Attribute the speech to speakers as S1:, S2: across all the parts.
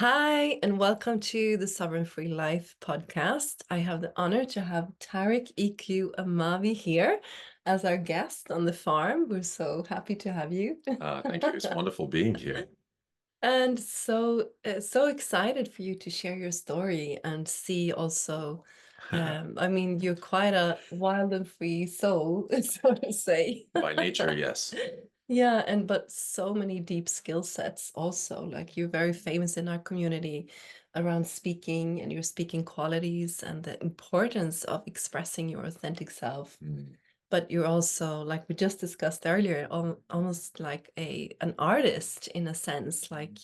S1: Hi, and welcome to the Sovereign Free Life podcast. I have the honor to have Tariq EQ Amawi here as our guest on the farm. We're so happy to have you.
S2: Thank you. It's wonderful being here.
S1: And so excited for you to share your story and see also. I mean, you're quite a wild and free soul, so to say.
S2: By nature, yes.
S1: Yeah, and but so many deep skill sets also. Like you're very famous in our community around speaking and your speaking qualities and the importance of expressing your authentic self.
S2: Mm.
S1: But you're also, like we just discussed earlier, almost like an artist in a sense, like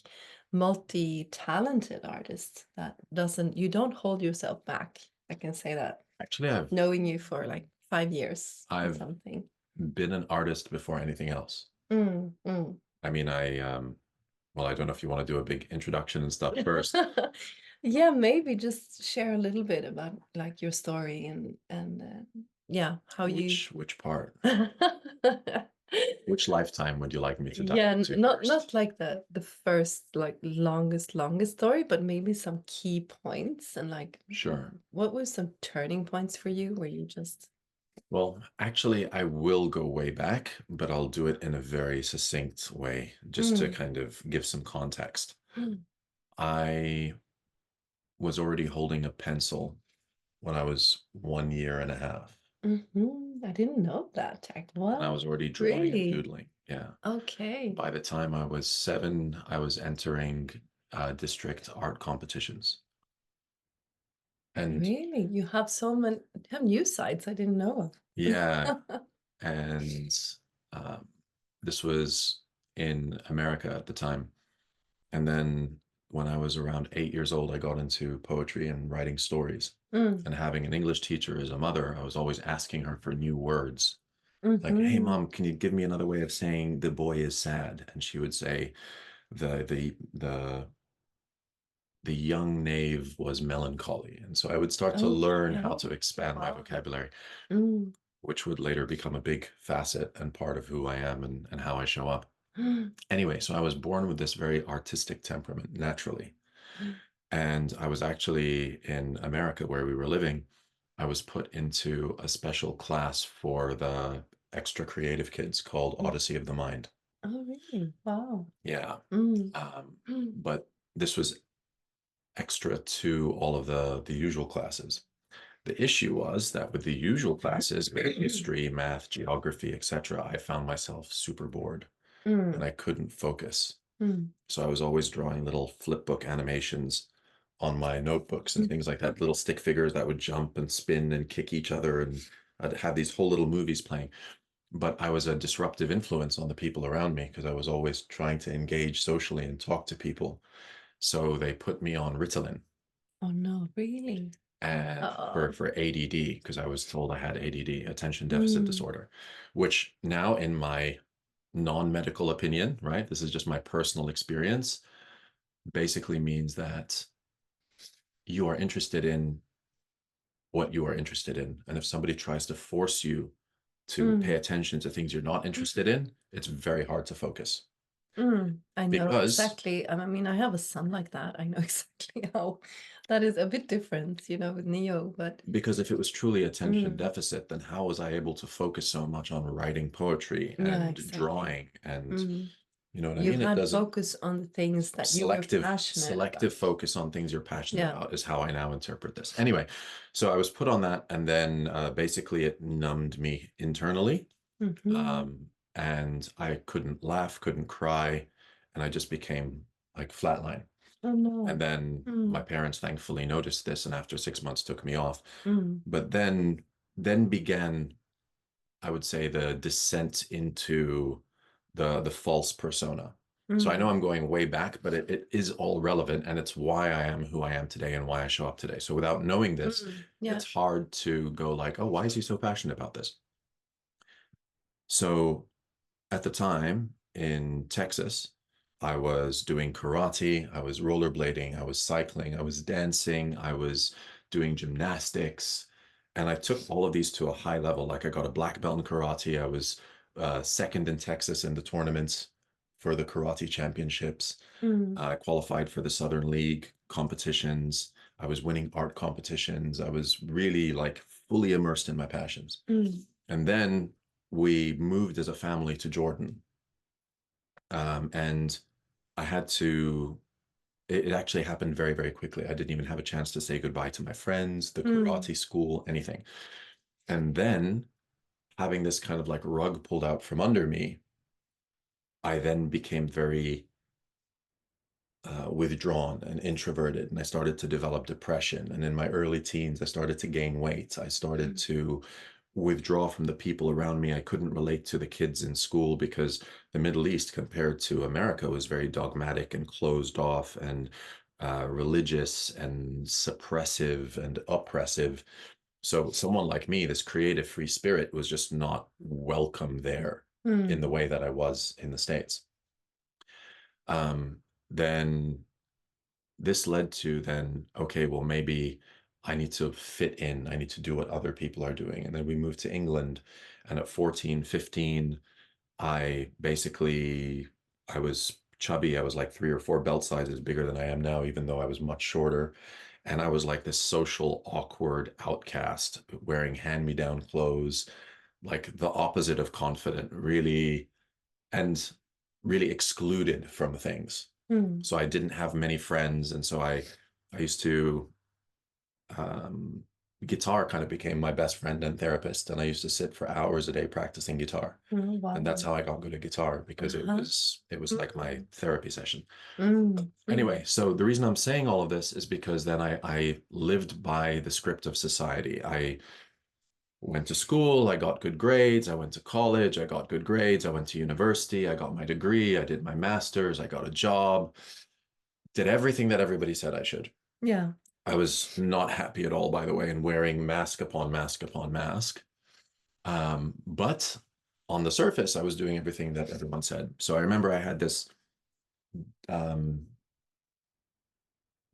S1: multi-talented artist that doesn't, you don't hold yourself back. I can say that,
S2: Actually, I've
S1: knowing you for like 5 years and
S2: I've
S1: something.
S2: been an artist before anything else.
S1: Mm.
S2: I mean, well, I don't know if you want to do a big introduction and stuff first.
S1: Yeah, maybe just share a little bit about like your story and yeah, how you
S2: Which part? Which lifetime would you like me to dive
S1: yeah,
S2: into
S1: not
S2: first?
S1: like the first like longest story, but maybe some key points and like
S2: Sure.
S1: what were some turning points for you where you just
S2: Well, actually, I will go way back, but I'll do it in a very succinct way, just to
S1: mm,
S2: kind of give some context.
S1: mm,
S2: I was already holding a pencil when I was 1 year and a half.
S1: I didn't know that, Jack.
S2: And I
S1: Wow,
S2: was already drawing and
S1: really?
S2: doodling. Yeah.
S1: Okay.
S2: By the time I was 7, I was entering district art competitions. And
S1: Really? You have so many have news sites I didn't know
S2: yeah,
S1: of.
S2: and um, this was in America at the time. And then when I was around 8 years old, I got into poetry and writing stories.
S1: Mm,
S2: And having an English teacher as a mother, I was always asking her for new words. Like, hey,
S1: mhm.
S2: mom, can you give me another way of saying the boy is sad? And she would say, the the the the young knave was melancholy. And so I would start to learn how
S1: Okay.
S2: to expand my
S1: Wow.
S2: vocabulary,
S1: Mm.
S2: which would later become a big facet and part of who I am and how I show up. Anyway, so I was born with this very artistic temperament naturally. And I was actually in America where we were living. I was put into a special class for the extra creative kids called Odyssey of the Mind.
S1: Oh, really? Wow.
S2: Yeah.
S1: Mm.
S2: But this was extra to all of the usual classes. The issue was that with the usual classes, history, math, geography, etc., I found myself super bored and
S1: Mm.
S2: I couldn't focus.
S1: Mm.
S2: So I was always drawing little flip book animations on my notebooks and things like that, little stick figures that would jump and spin and kick each other. And I'd have these whole little movies playing. But I was a disruptive influence on the people around me because I was always trying to engage socially and talk to people. So they put me on Ritalin
S1: Oh no, really?
S2: for
S1: Oh.
S2: for ADD because I was told I had ADD, attention deficit
S1: Mm.
S2: disorder, which now in my non-medical opinion, right? This is just my personal experience, basically means that you are interested in what you are interested in. And if somebody tries to force you to pay
S1: Mm.
S2: attention to things you're not interested in, it's very hard to focus
S1: I know
S2: because
S1: exactly. I mean, I have a son like that. I know exactly how that is a bit different, with Neo, but
S2: if it was truly attention
S1: mm.
S2: deficit, then how was I able to focus so much on writing poetry
S1: Yeah,
S2: and
S1: exactly.
S2: drawing and
S1: Mm.
S2: you know what I
S1: You
S2: mean? It
S1: had
S2: doesn't
S1: focus on the things that you were
S2: selective
S1: passionate
S2: selective
S1: about.
S2: focus on things you're passionate
S1: Yeah.
S2: about is how I now interpret this. Anyway, so I was put on that, and then basically it numbed me internally,
S1: Hmm.
S2: and I couldn't laugh, couldn't cry, and I just became like flatline.
S1: Oh
S2: And
S1: no.
S2: then my
S1: Mm.
S2: parents thankfully noticed this, and after 6 months took me off.
S1: Mm.
S2: But then began, I would say, the descent into the false persona. So I know
S1: Mm.
S2: I'm going way back, but it is all relevant, and it's why I am who I am today and why I show up today. So without knowing this,
S1: Yeah.
S2: it's hard to go like, oh, why is he so passionate about this? So at the time in Texas, I was doing karate, I was rollerblading, I was cycling, I was dancing, I was doing gymnastics, and I took all of these to a high level. Like I got a black belt in karate, I was second in Texas in the tournaments, for the karate championships.
S1: Mm,
S2: I qualified for the Southern League competitions. I was winning art competitions. I was really like fully immersed in my passions.
S1: mm,
S2: And then we moved as a family to Jordan. And I had to, it actually happened very, very quickly. I didn't even have a chance to say goodbye to my friends, the
S1: mm,
S2: karate school, anything. And then having this kind of like rug pulled out from under me, I then became very withdrawn and introverted, and I started to develop depression. And in my early teens, I started to gain weight. I started
S1: mm,
S2: to withdraw from the people around me. I couldn't relate to the kids in school because the Middle East, compared to America, was very dogmatic and closed off and religious and suppressive and oppressive. So someone like me, this creative free spirit, was just not welcome there in the
S1: mm,
S2: way that I was in the States. Then this led to then, okay, well, maybe I need to fit in. I need to do what other people are doing. And then we moved to England. And at 14, 15, I basically, I was chubby. I was like 3 or 4 belt sizes bigger than I am now, even though I was much shorter. And I was like this social awkward outcast wearing hand-me-down clothes, like the opposite of confident, really, and really excluded from things.
S1: mm,
S2: So I didn't have many friends, and so I used to um, guitar kind of became my best friend and therapist, and I used to sit for hours a day practicing guitar,
S1: mm,
S2: and that's
S1: wow.
S2: how I got good at guitar because
S1: Uh-huh.
S2: it was like my
S1: Mm,
S2: therapy session.
S1: mm,
S2: Anyway, so the reason I'm saying all of this is because then I lived by the script of society. I went to school, I got good grades, I went to college, I got good grades, I went to university, I got my degree, I did my master's, I got a job, did everything that everybody said I should.
S1: yeah.
S2: I was not happy at all, by the way, in wearing mask upon mask upon mask. But on the surface, I was doing everything that everyone said. So I remember I had this um,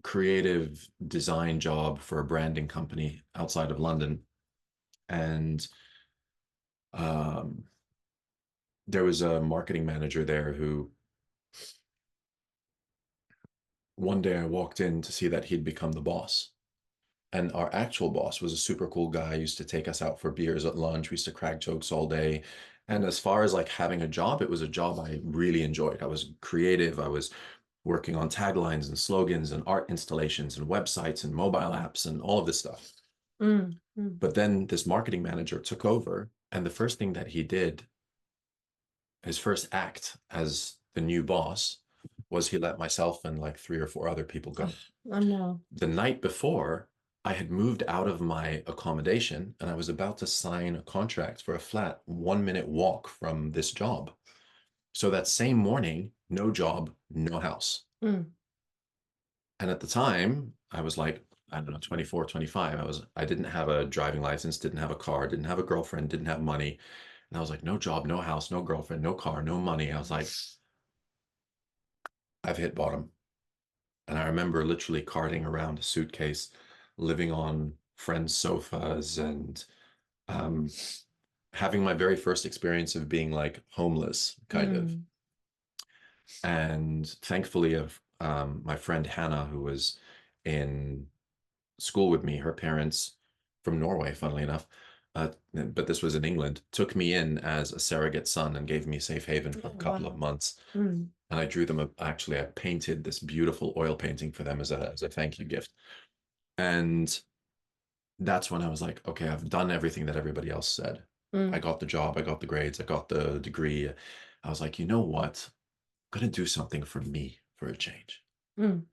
S2: creative design job for a branding company outside of London. And um, there was a marketing manager there who one day I walked in to see that he'd become the boss. And our actual boss was a super cool guy, used to take us out for beers at lunch. We used to crack jokes all day. And as far as like having a job, it was a job I really enjoyed. I was creative. I was working on taglines and slogans and art installations and websites and mobile apps and all of this stuff.
S1: Mm, mm.
S2: But then this marketing manager took over, and the first thing that he did, his first act as the new boss, was he let myself and like 3 or 4 other people
S1: Oh,
S2: go.
S1: oh no.
S2: The night before, I had moved out of my accommodation and I was about to sign a contract for a flat 1 minute walk from this job. So that same morning, no job, no house.
S1: Mm,
S2: And at the time, I was like, I don't know, 24, 25. I didn't have a driving license, didn't have a car, didn't have a girlfriend, didn't have money. And I was like, no job, no house, no girlfriend, no car, no money. I was like, I've hit bottom. And I remember literally carting around a suitcase, living on friends' sofas, and um, having my very first experience of being like homeless, kind of.
S1: mm,
S2: And thankfully, of my friend Hannah, who was in school with me, her parents from Norway, funnily enough, but this was in England, took me in as a surrogate son and gave me safe haven for
S1: oh,
S2: a couple of
S1: wow.
S2: months.
S1: Mm,
S2: And I drew them actually, I painted this beautiful oil painting for them as a thank you gift. And that's when I was like, okay, I've done everything that everybody else said. I
S1: mm,
S2: got the job, I got the grades, I got the degree. I was like, you know what? I'm gonna do something for me for a change.
S1: mm.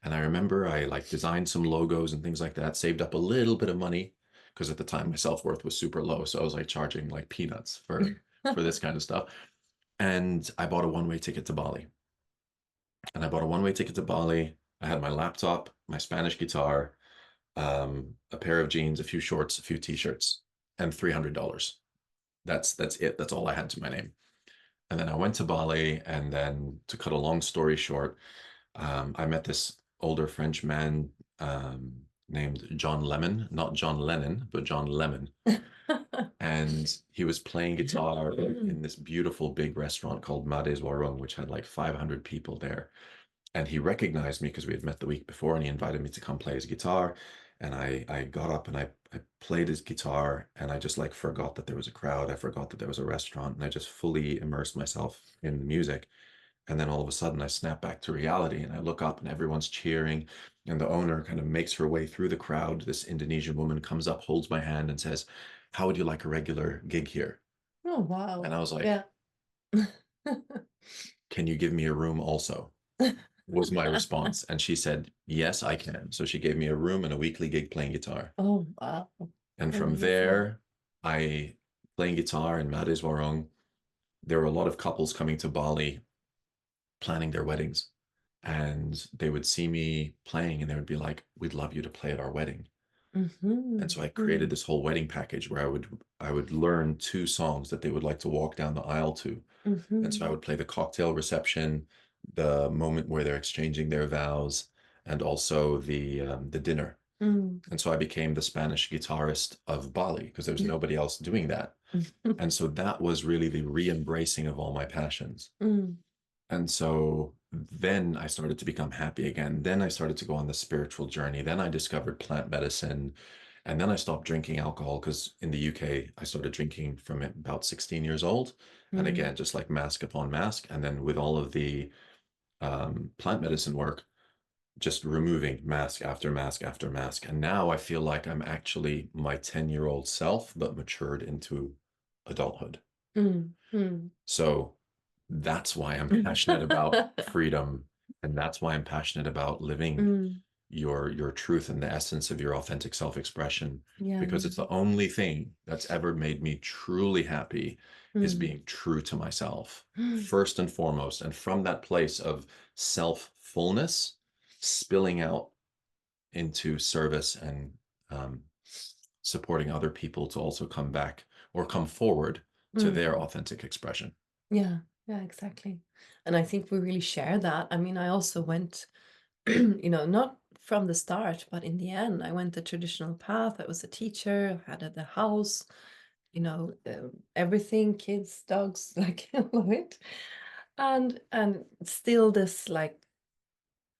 S2: And I remember I like designed some logos and things like that, saved up a little bit of money because at the time my self-worth was super low. So I was like charging like peanuts for this kind of stuff. And I bought a one-way ticket to Bali. And I bought a one-way ticket to Bali. I had my laptop, my Spanish guitar, a pair of jeans, a few shorts, a few t-shirts, and $300. That's it. That's all I had to my name. And then I went to Bali, and then to cut a long story short, I met this older French man, named John Lemon, not John Lennon, but John Lemon. And he was playing guitar in this beautiful big restaurant called Mades Warung, which had like 500 people there. And he recognized me because we had met the week before, and he invited me to come play his guitar. And I got up and I played his guitar, and I just like forgot that there was a crowd. I forgot that there was a restaurant, and I just fully immersed myself in the music. And then all of a sudden I snap back to reality, and I look up and everyone's cheering. And the owner kind of makes her way through the crowd. This Indonesian woman comes up, holds my hand, and says, "How would you like a regular gig here?"
S1: Oh,
S2: And
S1: wow.
S2: I was like,
S1: Yeah.
S2: "Can you give me a room also?" Was my response. And she said, "Yes, I can." So she gave me a room and a weekly gig playing guitar.
S1: Oh, wow.
S2: And from
S1: Amazing.
S2: there, I playing guitar in Mades Warung. There were a lot of couples coming to Bali planning their weddings. And they would see me playing and they would be like, "We'd love you to play at our wedding." And
S1: Mm-hmm.
S2: so I created this whole wedding package where I would learn two songs that they would like to walk down the aisle to. And so I
S1: Mm-hmm.
S2: would play the cocktail reception, the moment where they're exchanging their vows, and also the dinner.
S1: Mm.
S2: And so I became the Spanish guitarist of Bali because there was nobody else doing that. And so that was really the re-embracing of all my passions.
S1: Mm.
S2: And so then I started to become happy again. Then I started to go on the spiritual journey. Then I discovered plant medicine. And then I stopped drinking alcohol because in the UK, I started drinking from about 16 years old. And
S1: Mm.
S2: again, just like mask upon mask. And then with all of the plant medicine work, just removing mask after mask after mask. And now I feel like I'm actually my 10-year-old self, but matured into adulthood.
S1: Mm. Mm.
S2: So that's why I'm passionate about freedom. And that's why I'm passionate about living
S1: Mm.
S2: your truth and the essence of your authentic self-expression,
S1: Yeah.
S2: because it's the only thing that's ever made me truly happy is
S1: Mm.
S2: being true to myself, first and foremost. And from that place of self-fullness, spilling out into service and um, supporting other people to also come back or come forward to
S1: Mm.
S2: their authentic expression.
S1: Yeah. Yeah, exactly. And I think we really share that. I mean, I also went, not from the start, but in the end, I went the traditional path. I was a teacher, had the house, everything, kids, dogs, like all of it. And still this like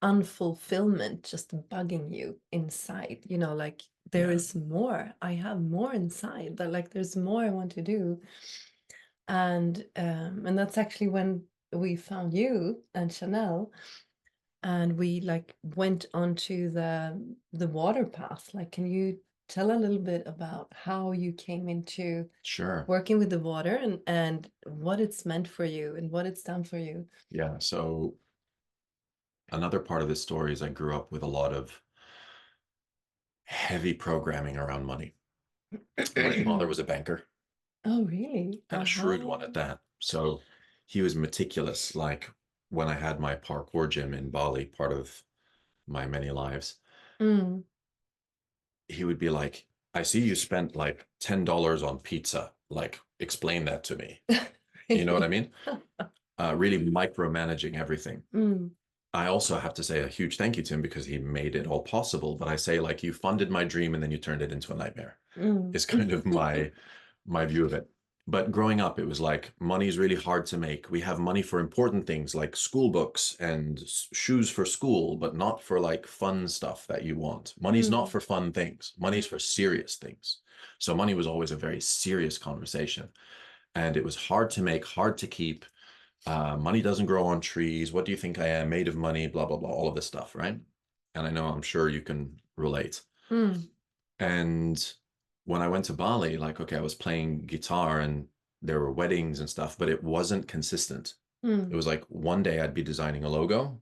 S1: unfulfillment just bugging you inside, like there
S2: Yeah,
S1: is more. I have more inside that like there's more I want to do. And that's actually when we found you and Chanel, and we like went onto the water path. Like, can you tell a little bit about how you came into
S2: sure.
S1: working with the water and what it's meant for you and what it's done for you?
S2: Yeah. So another part of this story is I grew up with a lot of heavy programming around money. My father was a banker
S1: Oh, really?
S2: and a shrewd
S1: Uh-huh.
S2: one at that. So he was meticulous. Like when I had my parkour gym in Bali, part of my many lives,
S1: Mm.
S2: he would be like, "I see you spent like $10 on pizza. Like, explain that to me." You know what I
S1: Really?
S2: mean? Really micromanaging everything.
S1: Mm.
S2: I also have to say a huge thank you to him because he made it all possible. But I say, like, you funded my dream and then you turned it into a nightmare,
S1: Mm.
S2: is kind of my view of it. But growing up, it was like money is really hard to make. We have money for important things like school books and shoes for school, but not for like fun stuff that you want. Money's not
S1: Mm.
S2: for fun things. Money's for serious things. So money was always a very serious conversation. And it was hard to make, hard to keep. Money doesn't grow on trees. What do you think I am? Made of money, blah, blah, blah, all of this stuff, right? And I know I'm sure you can relate.
S1: Mm.
S2: And when I went to Bali, like, okay, I was playing guitar and there were weddings and stuff, but it wasn't consistent. It
S1: Mm.
S2: was like one day I'd be designing a logo,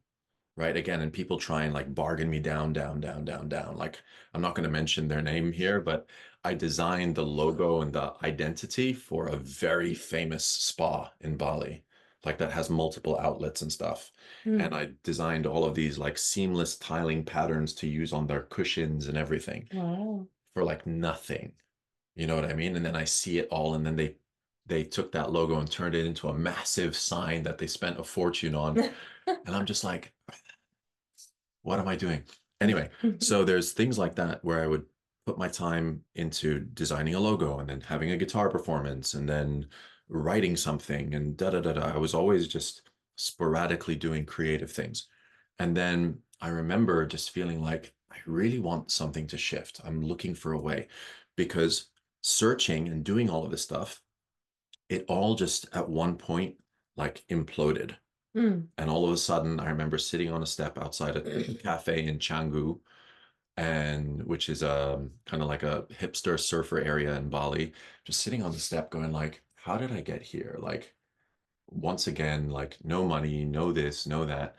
S2: right? Again, and people try and like bargain me down, down, down, down, down. Like, I'm not going to mention their name here, but I designed the logo and the identity for a very famous spa in Bali, like that has multiple outlets and stuff. And
S1: Mm.
S2: I designed all of these like seamless tiling patterns to use on their cushions and everything
S1: Wow.
S2: for like nothing. You know what I mean? And then I see it all, and then they took that logo and turned it into a massive sign that they spent a fortune on. And I'm just like, what am I doing? Anyway, so there's things like that where I would put my time into designing a logo and then having a guitar performance and then writing something and da da da da. I was always just sporadically doing creative things. And then I remember just feeling like I really want something to shift. I'm looking for a way because searching and doing all of this stuff, it all just at one point like imploded.
S1: Mm.
S2: And all of a sudden, I remember sitting on a step outside a cafe in Canggu, and which is kind of like a hipster surfer area in Bali, just sitting on the step going like, how did I get here? Like once again, like no money, no this, no that.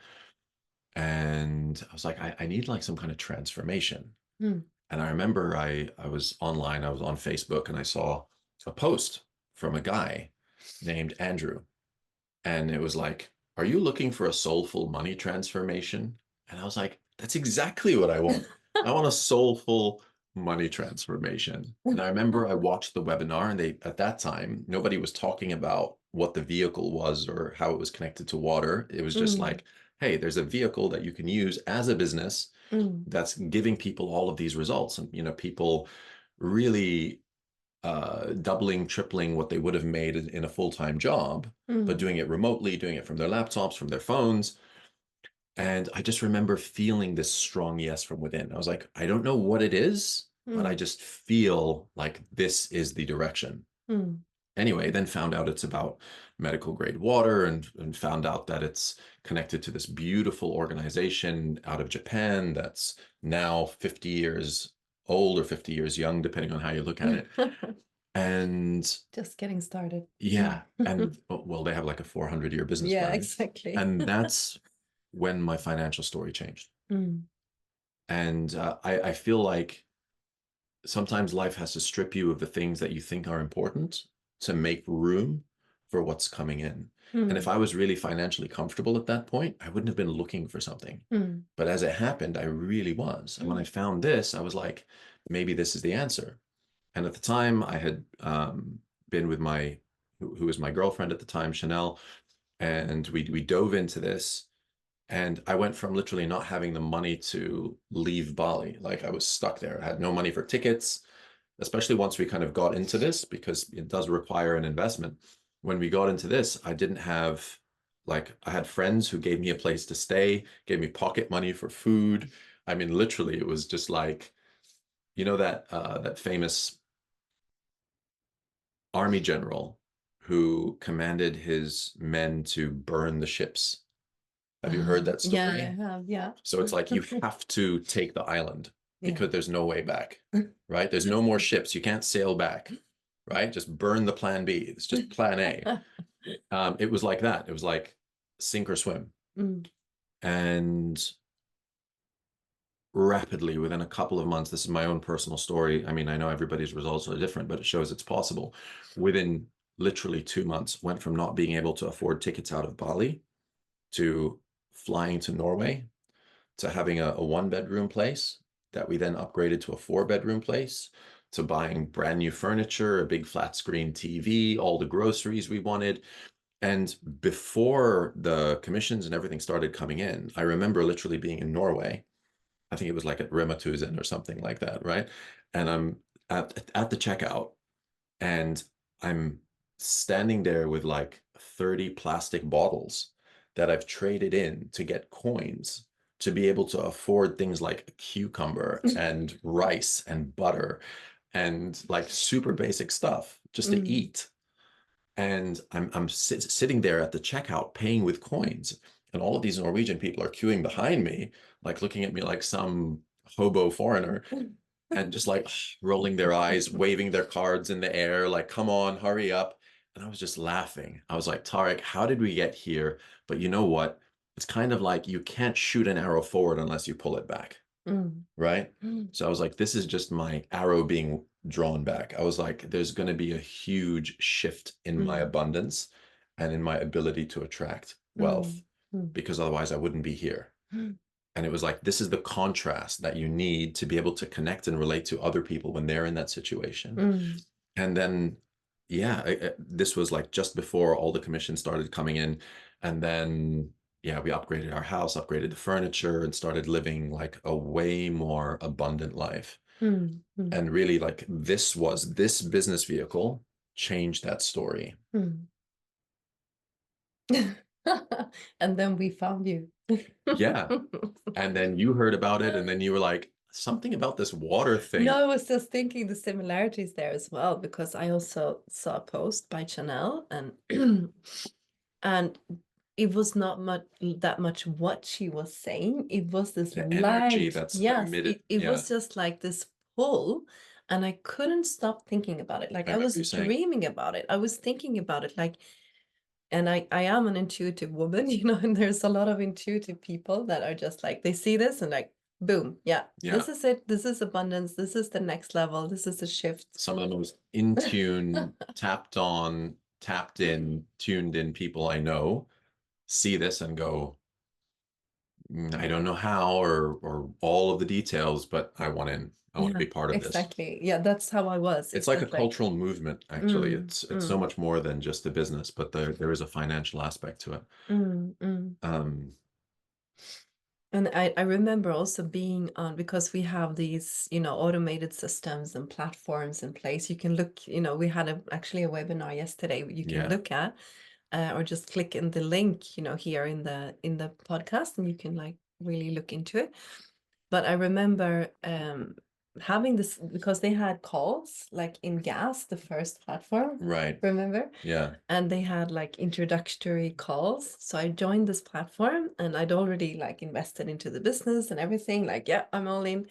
S2: And I was like, I need like some kind of transformation.
S1: Mm.
S2: And I remember I was online, I was on Facebook, and I saw a post from a guy named Andrew. And it was like, are you looking for a soulful money transformation? And I was like, that's exactly what I want. I want a soulful money transformation. And I remember I watched the webinar, and they, at that time, nobody was talking about what the vehicle was or how it was connected to water. It was just
S1: Mm.
S2: like, hey, there's a vehicle that you can use as a business
S1: Mm.
S2: that's giving people all of these results. And, people really doubling, tripling what they would have made in a full-time job, but
S1: Mm.
S2: doing it remotely, doing it from their laptops, from their phones. And I just remember feeling this strong yes from within. I was like, I don't know what it is, but I
S1: Mm.
S2: just feel like this is the direction.
S1: Mm.
S2: Anyway, then found out it's about medical grade water and found out that it's connected to this beautiful organization out of Japan that's now 50 years old or 50 years young, depending on how you look at it. And
S1: Just getting started.
S2: yeah, and well, they have like a 400-year business
S1: Yeah,
S2: plan.
S1: exactly.
S2: And that's when my financial story changed.
S1: Mm.
S2: And I feel like sometimes life has to strip you of the things that you think are important to make room for what's coming in. And if
S1: Mm.
S2: I was really financially comfortable at that point, I wouldn't have been looking for something.
S1: Mm.
S2: But as it happened, I really was. And when I found this, I was like, maybe this is the answer. And at the time, I had been with who was my girlfriend at the time, Chanelle, and we dove into this. And I went from literally not having the money to leave Bali. Like I was stuck there. I had no money for tickets, especially once we kind of got into this, because it does require an investment. When we got into this, I didn't have, like, I had friends who gave me a place to stay, gave me pocket money for food. I mean, literally, it was just like, that famous army general who commanded his men to burn the ships. Have you heard that
S1: Yeah, I
S2: story?
S1: have. Yeah.
S2: So it's like you have to take the island
S1: Yeah.
S2: because there's no way back, right? There's no more ships. You can't sail back, right? Just burn the plan B. It's just plan A. It was like that. It was like sink or swim.
S1: Mm.
S2: And rapidly, within a couple of months, this is my own personal story. I mean, I know everybody's results are different, but it shows it's possible. Within literally 2 months, went from not being able to afford tickets out of Bali to flying to Norway to having a one-bedroom place that we then upgraded to a four-bedroom place, to buying brand new furniture, a big flat screen TV, all the groceries we wanted. And before the commissions and everything started coming in, I remember literally being in Norway. I think it was like at Rema 1000 or something like that, right? And I'm at the checkout, and I'm standing there with like 30 plastic bottles that I've traded in to get coins to be able to afford things like a cucumber and rice and butter and like super basic stuff just to
S1: Mm.
S2: eat. And I'm sitting there at the checkout paying with coins. And all of these Norwegian people are queuing behind me, like looking at me like some hobo foreigner and just like rolling their eyes, waving their cards in the air, like, come on, hurry up. And I was just laughing. I was like, Tariq, how did we get here? But you know what? It's kind of like you can't shoot an arrow forward unless you pull it back,
S1: Mm.
S2: right?
S1: Mm.
S2: So I was like, this is just my arrow being drawn back. I was like, there's going to be a huge shift in my
S1: Mm.
S2: abundance and in my ability to attract wealth,
S1: Mm. Mm.
S2: because otherwise I wouldn't be here.
S1: Mm.
S2: And it was like, this is the contrast that you need to be able to connect and relate to other people when they're in that situation.
S1: Mm.
S2: And then, yeah, this was like just before all the commissions started coming in. And then yeah, we upgraded our house, upgraded the furniture, and started living like a way more abundant life.
S1: Mm, mm,
S2: And really, like this business vehicle changed that story.
S1: mm. And then we found you.
S2: Yeah. And then you heard about it, and then you were like, something about this water thing.
S1: No, I was just thinking the similarities there as well, because I also saw a post by Chanel, and and it was not much that much what she was saying. It was this
S2: The energy
S1: light.
S2: that's
S1: Yes,
S2: emitted.
S1: it
S2: Yeah,
S1: was just like this pull, and I couldn't stop thinking about it. Like
S2: I
S1: I
S2: remember
S1: was
S2: you saying,
S1: dreaming about it. I was thinking about it, like, and I am an intuitive woman, and there's a lot of intuitive people that are just like they see this and like, boom, yeah,
S2: yeah,
S1: this is it. This is abundance. This is the next level. This is a shift.
S2: some of the most in tune, tapped on, tapped in, tuned in people I know see this and go, I don't know how or all of the details, but I want in. I want to
S1: Yeah,
S2: be part of this.
S1: exactly. Yeah, that's how I was.
S2: It's
S1: It's
S2: like a
S1: just like,
S2: cultural movement, actually.
S1: mm,
S2: It's so
S1: mm,
S2: much more than just the business, but there is a financial aspect to it.
S1: mm.
S2: Um,
S1: And I remember also being on, because we have these, automated systems and platforms in place. You can look, we had actually a webinar yesterday you can
S2: yeah,
S1: look at, or just click in the link, here in the podcast, and you can like really look into it. But I remember having this because they had calls like in Gas, the first platform,
S2: right.
S1: remember?
S2: Yeah.
S1: And they had like introductory calls. So I joined this platform and I'd already like invested into the business and everything. Like, yeah, I'm all in.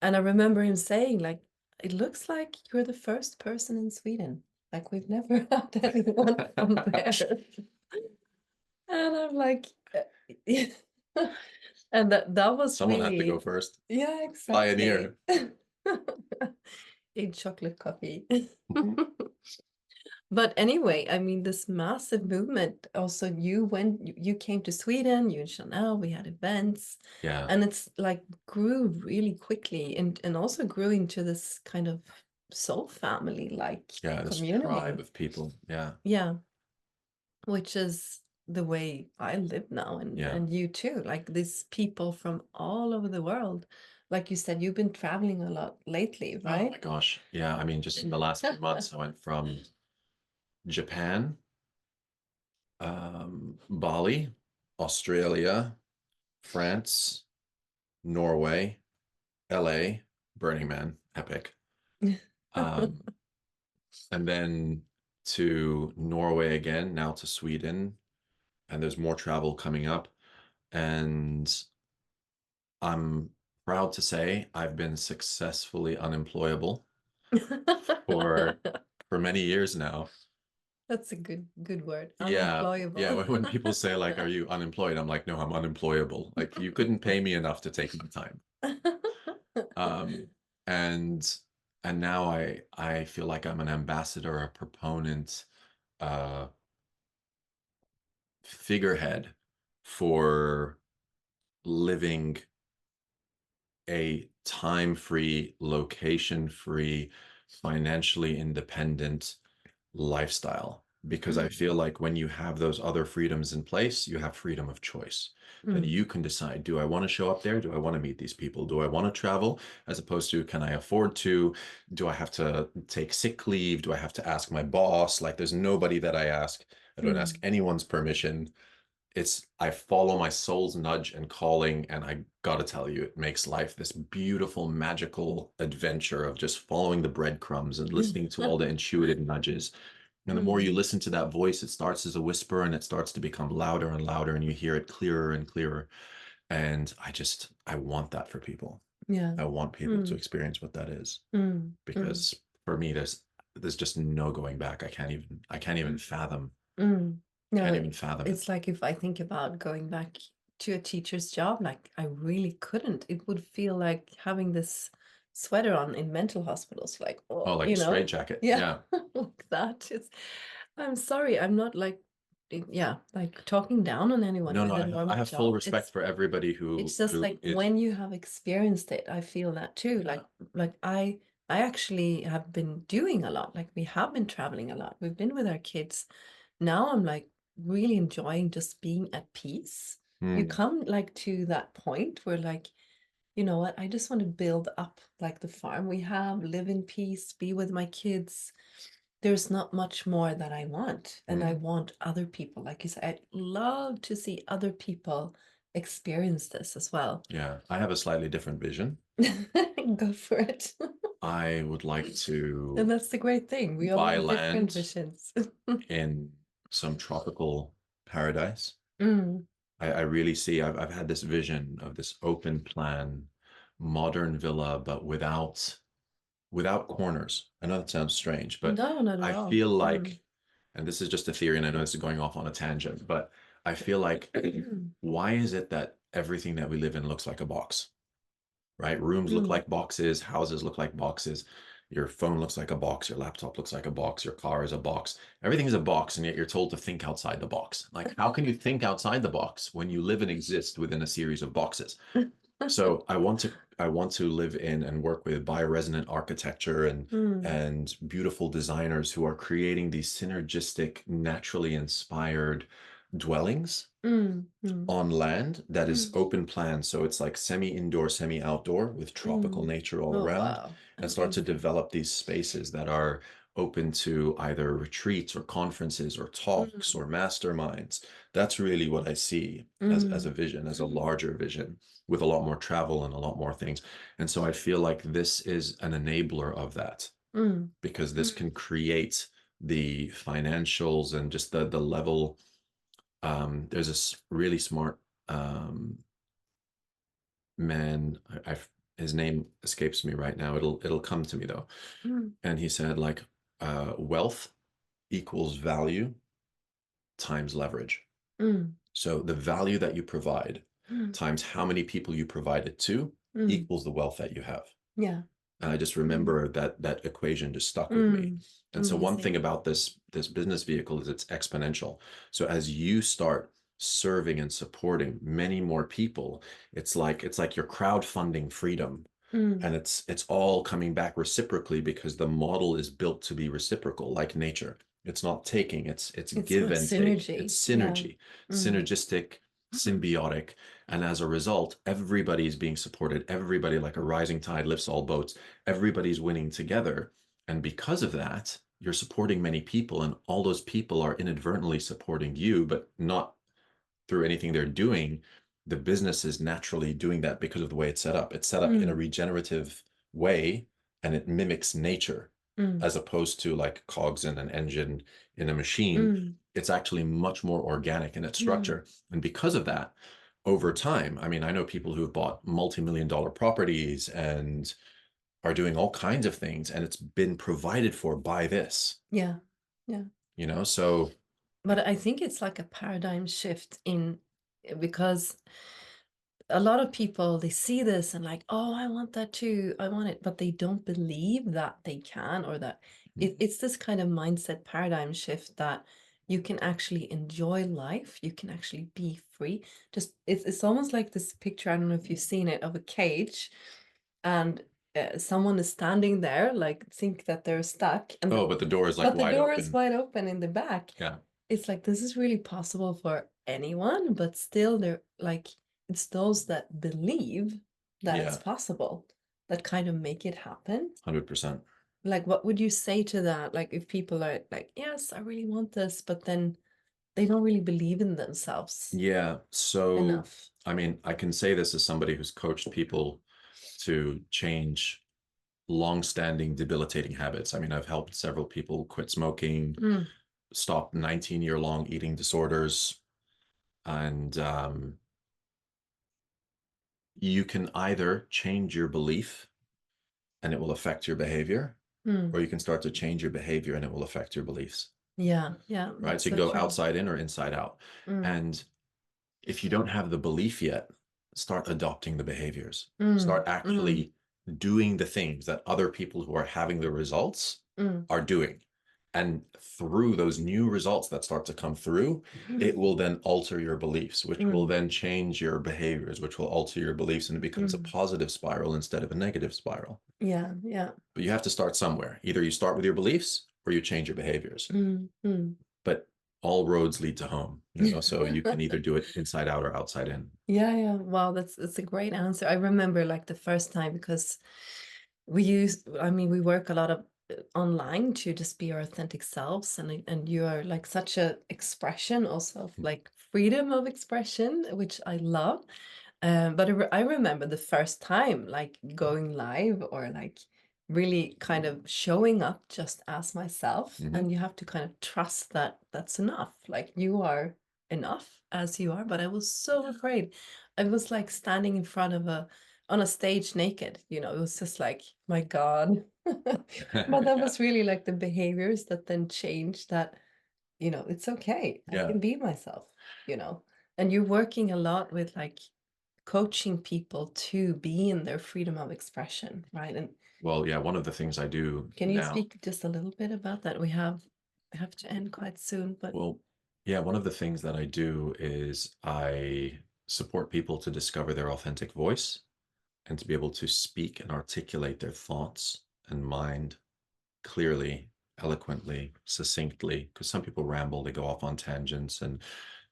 S1: And I remember him saying, like, it looks like you're the first person in Sweden. Like, we've never had anyone from there. And I'm like, and that was
S2: Someone had to go
S1: really,
S2: first.
S1: yeah, exactly.
S2: Pioneer.
S1: In chocolate coffee.
S2: Mhm.
S1: But anyway, I mean, this massive movement. Also, you came to Sweden, you and Chanel, we had events,
S2: Yeah.
S1: and it's like grew really quickly and also grew into this kind of soul family like
S2: Yeah. This tribe
S1: community.
S2: of people. Yeah.
S1: Yeah, which is the way I live now,
S2: Yeah.
S1: and you too. Like these people from all over the world. Like you said, you've been traveling a lot lately,
S2: Oh my
S1: right?
S2: gosh. Yeah. I mean, just in the last few months, I went from Japan, Bali, Australia, France, Norway, LA, Burning Man, epic. Um, and then to Norway again, now to Sweden, and there's more travel coming up. And I'm proud to say I've been successfully unemployable for for many years now.
S1: That's a good word.
S2: Yeah, yeah.
S1: Unemployable.
S2: When people say like, "Are you unemployed?" I'm like, "No, I'm unemployable." Like you couldn't pay me enough to take my time. Um, and and now I feel like I'm an ambassador, a proponent, uh, figurehead for living a time-free, location-free, financially independent lifestyle. Because I feel like when you have those other freedoms in place, you have freedom of choice. Then
S1: Mm,
S2: you can decide, do I want to show up there? Do I want to meet these people? Do I want to travel? As opposed to, can I afford to? Do I have to take sick leave? Do I have to ask my boss? Like, there's nobody that I ask. I don't ask
S1: mm,
S2: anyone's permission. It's I follow my soul's nudge and calling, and I gotta tell you, it makes life this beautiful, magical adventure of just following the breadcrumbs and listening to all the intuitive nudges. And the more you
S1: mm.
S2: listen to that voice, it starts as a whisper and it starts to become louder and louder, and you hear it clearer and clearer. And I want that for people.
S1: Yeah.
S2: I want people to
S1: Mm,
S2: experience what that is.
S1: mm, mm,
S2: Because for me, there's just no going back. I can't even fathom.
S1: mm.
S2: Can't
S1: No,
S2: even fathom it.
S1: it's like if I think about going back to a teacher's job, like I really couldn't. It would feel like having this sweater on in mental hospitals, like,
S2: Oh,
S1: oh,
S2: like a straight jacket.
S1: yeah,
S2: Yeah.
S1: like that. I'm sorry, I'm not like, yeah, like talking down on anyone
S2: No, no,
S1: with a
S2: I
S1: normal
S2: have full
S1: job.
S2: respect for everybody
S1: It's
S2: who
S1: just
S2: who
S1: like
S2: it.
S1: when you have experienced it, I feel that too.
S2: Yeah.
S1: Like I actually have been doing a lot. Like we have been traveling a lot. We've been with our kids. Now I'm like, really enjoying just being at peace. You
S2: Mm,
S1: come like to that point where like, you know what, I just want to build up like the farm we have, live in peace, be with my kids. There's not much more that I want. And I
S2: mm.
S1: want other people, like you said, I'd love to see other people experience this as well.
S2: Yeah, I have a slightly different vision.
S1: Go for it.
S2: I would like
S1: And
S2: to
S1: that's the great thing. We all
S2: buy
S1: have different
S2: land
S1: visions.
S2: in some tropical paradise.
S1: Mm,
S2: I really see, I've had this vision of this open plan, modern villa, but without corners. I know that sounds strange, but
S1: no, not at
S2: I
S1: all.
S2: feel
S1: Mm.
S2: like, and this is just a theory, and I know this is going off on a tangent, but I feel like why is it that everything that we live in looks like a box? Right? Rooms look
S1: Mm.
S2: like boxes, houses look like boxes. Your phone looks like a box, your laptop looks like a box, your car is a box. Everything is a box, and yet you're told to think outside the box. Like, how can you think outside the box when you live and exist within a series of boxes? So I want to live in and work with bioresonant architecture
S1: Mm.
S2: and beautiful designers who are creating these synergistic, naturally inspired dwellings
S1: Mm. Mm.
S2: on land that is
S1: Mm.
S2: open plan. So it's like semi-indoor, semi-outdoor with tropical
S1: Mm.
S2: nature all
S1: Oh,
S2: around,
S1: wow.
S2: and start to
S1: Amazing.
S2: develop these spaces that are open to either retreats or conferences or talks
S1: Mm.
S2: or masterminds. That's really what I see as a
S1: Mm.
S2: vision, as a larger vision with a lot more travel and a lot more things. And so I feel like this is an enabler of that
S1: Mm.
S2: because this
S1: Mm.
S2: can create the financials and just the level. There's a really smart man. His name escapes me right now. It'll come to me though.
S1: Mm.
S2: And he said like wealth equals value times leverage.
S1: Mm.
S2: So the value that you provide
S1: Mm.
S2: times how many people you provide it to
S1: Mm.
S2: equals the wealth that you have.
S1: Yeah.
S2: And I just
S1: Mm.
S2: remember that equation just stuck with me.
S1: Mm.
S2: And so one thing
S1: Amazing.
S2: about this business vehicle is it's exponential. So as you start serving and supporting many more people, it's like you're crowdfunding freedom.
S1: Mm.
S2: And it's all coming back reciprocally because the model is built to be reciprocal, like nature. It's not taking, it's
S1: It's
S2: give
S1: about
S2: and take. It's
S1: synergy. Yeah.
S2: synergy,
S1: Mm.
S2: synergistic, symbiotic. And as a result, everybody's being supported. Everybody, like a rising tide lifts all boats. Everybody's winning together. And because of that, you're supporting many people, and all those people are inadvertently supporting you, but not through anything they're doing. The business is naturally doing that because of the way it's set up. It's set up in a
S1: Mm.
S2: regenerative way, and it mimics nature
S1: Mm.
S2: as opposed to like cogs in an engine in a machine.
S1: Mm.
S2: It's actually much more organic in its
S1: Mm.
S2: structure. And because of that, over time, I mean, I know people who've bought multi-million dollar properties and are doing all kinds of things, and it's been provided for by this,
S1: Yeah. Yeah.
S2: so
S1: But I think it's like a paradigm shift in because a lot of people they see this and like, oh, I want that too. I want it, but they don't believe that they can or that it's this kind of mindset paradigm shift that you can actually enjoy life. You can actually be free. Just it's almost like this picture. I don't know if you've seen it of a cage and someone is standing there, like think that they're stuck, and
S2: oh, but the door is like
S1: but the
S2: wide
S1: door is
S2: open.
S1: wide open in the back.
S2: Yeah.
S1: It's like this is really possible for anyone, but still they're like it's those that believe that it's
S2: Yeah.
S1: possible that kind of make it happen.
S2: 100%.
S1: Like what would you say to that? Like if people are like, yes, I really want this, but then they don't really believe in themselves
S2: Yeah. So,
S1: enough.
S2: I mean, I can say this as somebody who's coached people to change long-standing debilitating habits. I mean, I've helped several people quit smoking,
S1: Mm,
S2: stop 19-year-long eating disorders, and you can either change your belief and it will affect your behavior,
S1: mm.
S2: or you can start to change your behavior and it will affect your beliefs,
S1: Yeah, yeah,
S2: right?
S1: that's
S2: So you
S1: so
S2: can go
S1: true.
S2: outside in or inside out.
S1: Mm,
S2: And if you don't have the belief yet, start adopting the behaviors.
S1: mm,
S2: Start
S1: mm,
S2: actually doing the things that other people who are having the results
S1: mm,
S2: are doing. And through those new results that start to come through, it will then alter your beliefs, which will
S1: mm,
S2: then change your behaviors, which will alter your beliefs, and it becomes a
S1: mm.
S2: positive spiral instead of a negative spiral.
S1: Yeah, yeah.
S2: But you have to start somewhere. Either you start with your beliefs or you change your behaviors.
S1: Mm, mm,
S2: But all roads lead to home, you know, so you can either do it inside out or outside in.
S1: Yeah, yeah. Wow, that's a great answer. I remember like the first time because we use, I mean, we work a lot of online to just be our authentic selves, and you are like such a expression also of like freedom of expression, which I love. But I remember the first time like going live or like really kind of showing up just as myself,
S2: Hmm.
S1: and you have to kind of trust that that's enough. Like you are enough as you are. But I was so afraid. I was like standing in front of a on a stage naked, you know, it was just like, my God. But that
S2: Yeah.
S1: was really like the behaviors that then changed that, you know, it's okay. I
S2: Yeah.
S1: can be myself, you know. And you're working a lot with like coaching people to be in their freedom of expression, right? And
S2: Well, yeah, one of the things I do
S1: can you
S2: now,
S1: speak just a little bit about that? I have to end quite soon, but
S2: well, yeah, one of the things that I do is I support people to discover their authentic voice and to be able to speak and articulate their thoughts and mind clearly, eloquently, succinctly, because some people ramble, they go off on tangents, and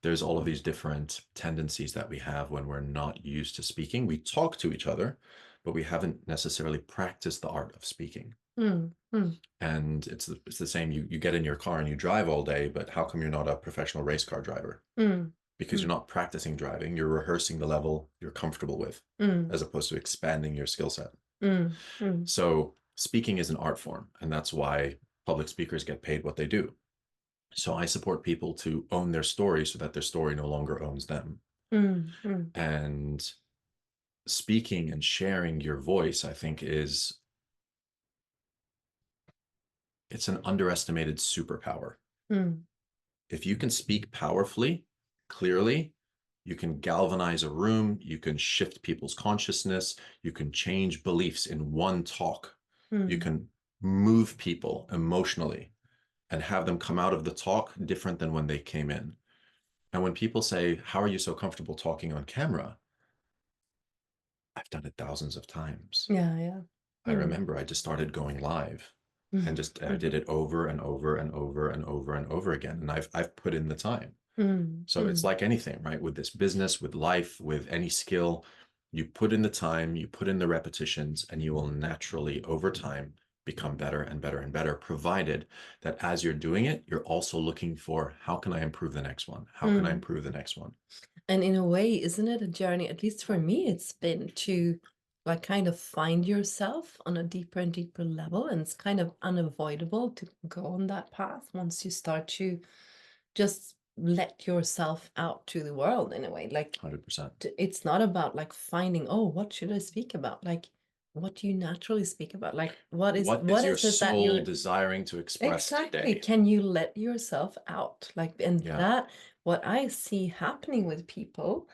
S2: there's all of these different tendencies that we have when we're not used to speaking. We talk to each other, but we haven't necessarily practiced the art of speaking.
S1: mm, mm,
S2: And it's the same. You get in your car and you drive all day, but how come you're not a professional race car driver?
S1: mm,
S2: Because you're
S1: mm,
S2: not practicing driving, you're rehearsing the level you're comfortable with,
S1: mm,
S2: as opposed to expanding your skill set.
S1: mm, mm,
S2: So speaking is an art form, and that's why public speakers get paid what they do. So I support people to own their story so that their story no longer owns them.
S1: mm, mm,
S2: And speaking and sharing your voice, I think, is it's an underestimated superpower.
S1: mm.
S2: If you can speak powerfully, clearly, you can galvanize a room, you can shift people's consciousness, you can change beliefs in one talk, you
S1: Mm.
S2: can move people emotionally and have them come out of the talk different than when they came in. And when people say, how are you so comfortable talking on camera? I've done it thousands of times.
S1: Yeah, yeah.
S2: I
S1: Mm,
S2: remember I just started going live and
S1: mm,
S2: just I
S1: mm,
S2: did it over and over and over and over and over again. And I've put in the time.
S1: mm,
S2: So it's
S1: mm,
S2: like anything, right? With this business, with life, with any skill, you put in the time, you put in the repetitions, and you will naturally, over time, become better and better and better, provided that as you're doing it, you're also looking for how can I improve the next one? How can I
S1: mm.
S2: improve the next one?
S1: And in a way, isn't it a journey, at least for me, it's been to like kind of find yourself on a deeper and deeper level. And it's kind of unavoidable to go on that path once you start to just let yourself out to the world in a way. Like
S2: 100%.
S1: it's not about like finding, oh, what should I speak about? Like what do you naturally speak about? Like
S2: What is
S1: what
S2: your
S1: is it that
S2: soul
S1: you're
S2: desiring to express
S1: exactly.
S2: today?
S1: Can you let yourself out? Like, and
S2: Yeah.
S1: that, what I see happening with people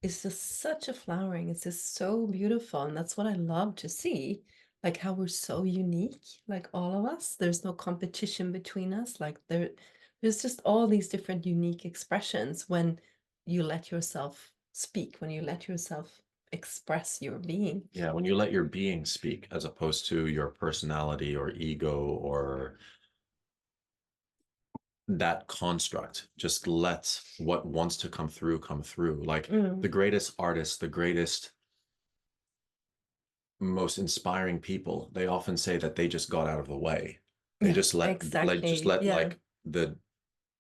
S1: is just such a flowering. It's just so beautiful. And that's what I love to see. Like how we're so unique, like all of us. There's no competition between us. Like there's just all these different unique expressions when you let yourself speak, when you let yourself express your being.
S2: Yeah. When you let your being speak as opposed to your personality or ego or that construct, just let what wants to come through. Like the
S1: Mm,
S2: greatest artists, the greatest, most inspiring people, they often say that they just got out of the way. They
S1: yeah,
S2: just
S1: exactly.
S2: let
S1: Yeah.
S2: like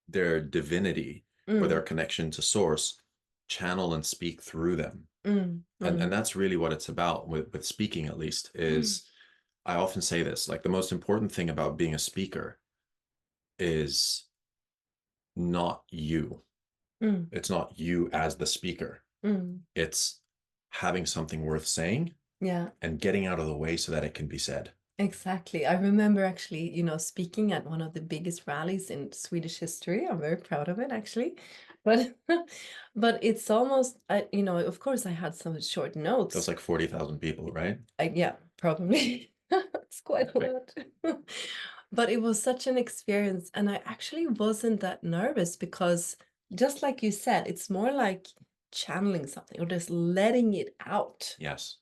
S2: their divinity or their
S1: Mm,
S2: connection to source channel and speak through them.
S1: mm,
S2: And
S1: mm.
S2: that's really what it's about with speaking, at least,
S1: Mm,
S2: is I often say this, like the most important thing about being a speaker is not you.
S1: mm,
S2: It's not you as the speaker.
S1: mm.
S2: It's having something worth saying
S1: Yeah,
S2: and getting out of the way so that it can be said.
S1: exactly. I remember actually, you know, speaking at one of the biggest rallies in Swedish history. I'm very proud of it, actually. But but it's almost, you know, of course I had some short
S2: That was
S1: notes.
S2: like 40,000 people, right?
S1: Yeah, probably. It's quite a
S2: Epic.
S1: lot. But it was such an experience, and I actually wasn't that nervous because just like you said, it's more like channeling something or just letting it out.
S2: Yes.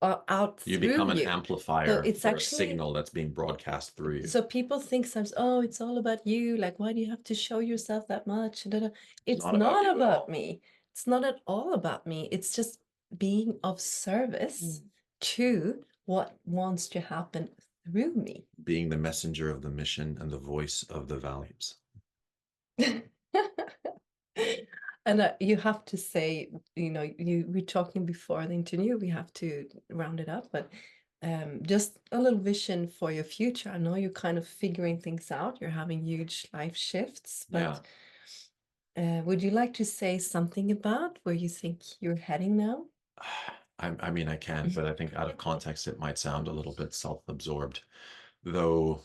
S1: out
S2: You
S1: through
S2: become an
S1: you. So
S2: amplifier
S1: it's
S2: for a
S1: actually,
S2: signal that's being broadcast through you.
S1: so people think sometimes, oh, it's all about you. Like, why do you have to show yourself that much? Da, da.
S2: It's
S1: It's
S2: not about
S1: not
S2: you at
S1: about
S2: all.
S1: me. It's not at all about me. It's just being of service to what wants to happen through me.
S2: Being the messenger of the mission and the voice of the values.
S1: And you have to say, you we're talking before the interview, we have to round it up, but just a little vision for your future. I know you're kind of figuring things out, you're having huge life shifts,
S2: Yeah.
S1: but would you like to say something about where you think you're heading now?
S2: I mean, I can, but I think out of context, it might sound a little bit self-absorbed, though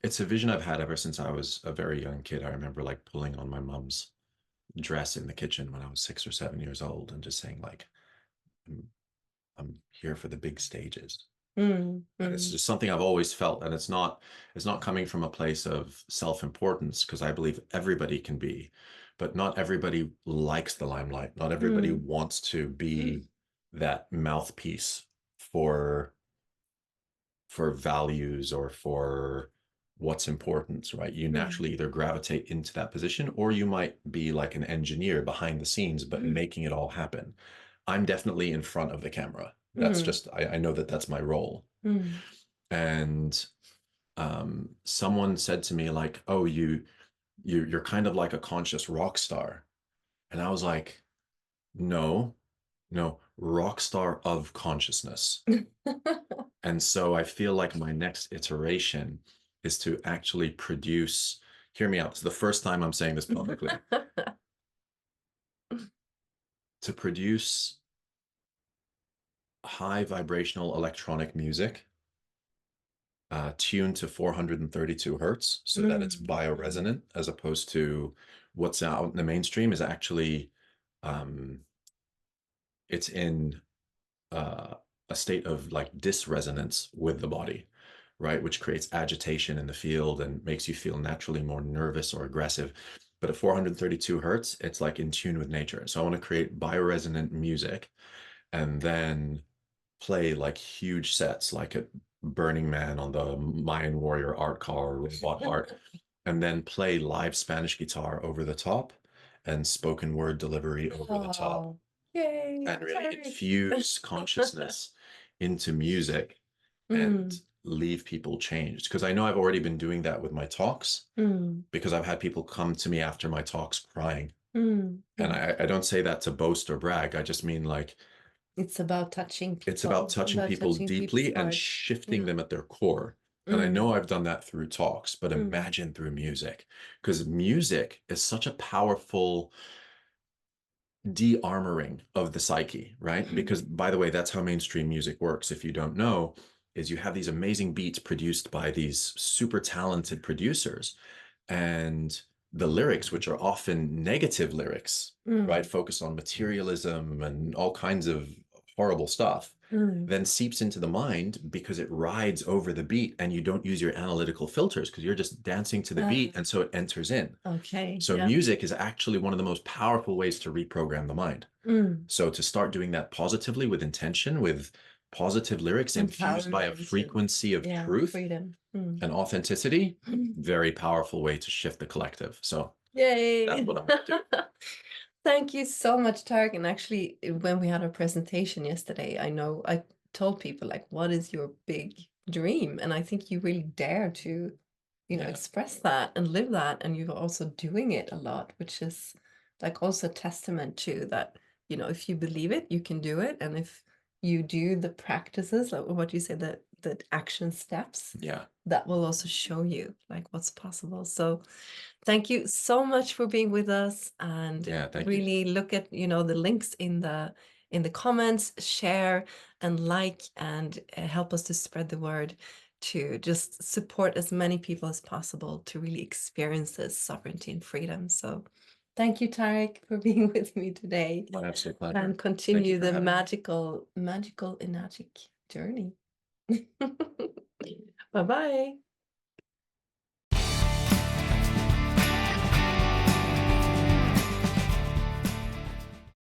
S2: it's a vision I've had ever since I was a very young kid. I remember like pulling on my mom's dress in the kitchen when I was 6 or 7 years old and just saying like, I'm here for the big stages.
S1: Mm,
S2: And it's
S1: mm,
S2: just something I've always felt. And it's not coming from a place of self-importance, because I believe everybody can be, but not everybody likes the limelight. Not everybody
S1: mm,
S2: wants to be that mouthpiece for values or for what's important, right? You
S1: mm,
S2: naturally either gravitate into that position, or you might be like an engineer behind the scenes, but making it all happen. I'm definitely in front of the camera. That's
S1: mm,
S2: just, I know that that's my role.
S1: mm,
S2: And someone said to me like, "Oh, you're kind of like a conscious rock star," and I was like, "No, no, rock star of consciousness." And so I feel like my next iteration is to actually produce. Hear me out. It's the first time I'm saying this publicly. To produce high vibrational electronic music tuned to 432 hertz so that it's
S1: Mm,
S2: bioresonant, as opposed to what's out in the mainstream is actually um, it's in uh, a state of like dysresonance with the body, right? Which creates agitation in the field and makes you feel naturally more nervous or aggressive. But at 432 hertz, it's like in tune with nature. So I want to create bioresonant music and then play like huge sets, like at Burning Man on the Mayan Warrior art car or Robot Art, and then play live Spanish guitar over the top and spoken word delivery over the top,
S1: oh, yay,
S2: and really
S1: Tariq.
S2: infuse consciousness into music and
S1: Mm,
S2: leave people changed. Because I know I've already been doing that with my talks,
S1: mm,
S2: because I've had people come to me after my talks crying.
S1: mm,
S2: And
S1: mm.
S2: I don't say that to boast or brag. I just mean like
S1: It's about touching
S2: it's about
S1: people,
S2: touching
S1: about
S2: people
S1: touching people's
S2: deeply and
S1: hearts.
S2: shifting
S1: Mm,
S2: them at their core. And I know
S1: mm,
S2: I've done that through talks, but
S1: mm,
S2: imagine through music, because music is such a powerful de-armoring of the psyche, right? Because by the way, that's how mainstream music works. If you don't know, is you have these amazing beats produced by these super talented producers, and the lyrics, which are often negative lyrics, right,
S1: mm,
S2: focused on materialism and all kinds of horrible stuff,
S1: mm.
S2: then seeps into the mind because it rides over the beat and you don't use your analytical filters because you're just dancing to the beat,
S1: Ah,
S2: and so it enters in.
S1: okay,
S2: So
S1: yeah.
S2: music is actually one of the most powerful ways to reprogram the mind.
S1: Mm.
S2: So to start doing that positively with intention, with positive lyrics infused by a
S1: Empowerment and
S2: frequency of
S1: yeah,
S2: truth
S1: freedom. Mm.
S2: and authenticity, very powerful way to shift the collective. So that's
S1: Yay.
S2: what I'm going to do.
S1: Thank you so much, Tarek. And actually, when we had our presentation yesterday, I know I told people like, what is your big dream? And I think you really dare to,
S2: Yeah.
S1: express that and live that. And you're also doing it a lot, which is like also a testament to that, if you believe it, you can do it. And if you do the practices, like what you say, the action steps,
S2: Yeah.
S1: that will also show you like what's possible. So thank you so much for being with us, and
S2: Yeah. Thank you.
S1: really look at, the links in the comments, share and like, and help us to spread the word to just support as many people as possible to really experience this sovereignty and freedom. So thank you, Tarek, for being with me today,
S2: My absolute pleasure.
S1: and
S2: Thank you
S1: continue
S2: for
S1: the
S2: having me.
S1: magical, magical, enagic journey. Bye bye.